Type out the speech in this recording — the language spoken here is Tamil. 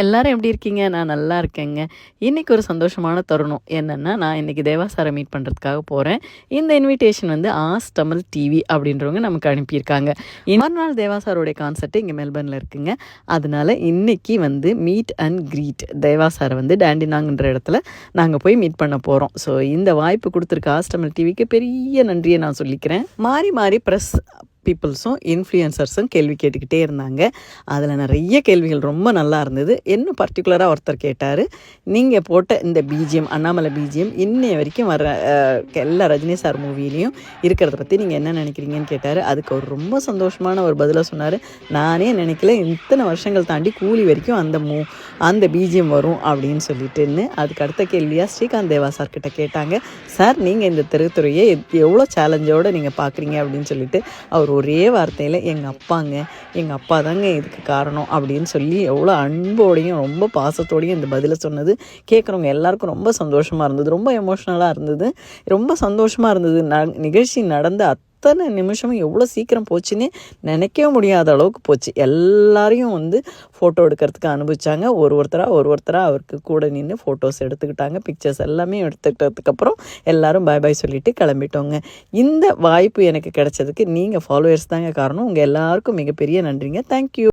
எல்லாரும் எப்படி இருக்கீங்க? நான் நல்லா இருக்கேங்க. இன்னைக்கு ஒரு சந்தோஷமான தருணம். என்னன்னா, நான் இன்னைக்கு தேவா சார மீட் பண்றதுக்காக போறேன். இந்த இன்விடேஷன் வந்து ஆஸ் தமிழ் டிவி அப்படின்றவங்க நமக்கு அனுப்பியிருக்காங்க. மறுநாள் தேவா சாரோடைய கான்சர்ட் இங்க மெல்பர்ன்ல இருக்குங்க. அதனால இன்னைக்கு வந்து மீட் அண்ட் கிரீட் தேவா சார வந்து டாண்டினாங்கன்ற இடத்துல நாங்க போய் மீட் பண்ண போறோம். ஸோ இந்த வாய்ப்பு குடுத்துருக்க ஆஸ் தமிழ் டிவிக்கு பெரிய நன்றியை நான் சொல்லிக்கிறேன். மாறி மாறி பிரஸ் பீப்புள்ஸும் இன்ஃப்ளூயன்சர்ஸும் கேள்வி கேட்டுக்கிட்டே இருந்தாங்க. அதில் நிறைய கேள்விகள் ரொம்ப நல்லா இருந்தது. இன்னும் பர்டிகுலராக ஒருத்தர் கேட்டார், நீங்கள் போட்ட இந்த பிஜிஎம் அண்ணாமலை பிஜிஎம் இன்னைய வரைக்கும் வர எல்லா ரஜினி சார் மூவிலையும் இருக்கிறத பற்றி நீங்கள் என்ன நினைக்கிறீங்கன்னு கேட்டார். அதுக்கு அவர் ரொம்ப சந்தோஷமான ஒரு பதிலாக சொன்னார், நானே நினைக்கல இத்தனை வருஷங்கள் தாண்டி கூலி வரைக்கும் அந்த பிஜிஎம் வரும் அப்படின்னு சொல்லிட்டுன்னு. அதுக்கு அடுத்த கேள்வியாக ஸ்ரீகாந்த் தேவா சார் கிட்ட கேட்டாங்க, சார் நீங்கள் இந்த திரைத்துறையை எவ்வளோ சேலஞ்சோடு நீங்கள் பார்க்குறீங்க அப்படின்னு சொல்லிட்டு அவர் ஒரே வார்த்தையில் எங்கள் அப்பா தாங்க இதுக்கு காரணம் அப்படின்னு சொல்லி எவ்வளோ அன்போடையும் ரொம்ப பாசத்தோடையும் இந்த பதிலை சொன்னது கேட்குறவங்க எல்லாருக்கும் ரொம்ப சந்தோஷமாக இருந்தது. ரொம்ப எமோஷ்னலாக இருந்தது. ரொம்ப சந்தோஷமாக இருந்தது. நிகழ்ச்சி நடந்த அத்தனை நிமிஷமும் எவ்வளோ சீக்கிரம் போச்சுன்னே நினைக்கவே முடியாத அளவுக்கு போச்சு. எல்லாரையும் வந்து ஃபோட்டோ எடுக்கிறதுக்கு அனுபவிச்சாங்க. ஒருத்தராக அவருக்கு கூட நின்று ஃபோட்டோஸ் எடுத்துக்கிட்டாங்க. பிக்சர்ஸ் எல்லாமே எடுத்துக்கிட்டதுக்கப்புறம் எல்லாரும் பாய் பாய் சொல்லிவிட்டு கிளம்பிட்டோங்க. இந்த வாய்ப்பு எனக்கு கிடைச்சதுக்கு நீங்கள் ஃபாலோவர்ஸ் தாங்க காரணம். உங்கள் எல்லாருக்கும் மிகப்பெரிய நன்றிங்க. தேங்க்யூ.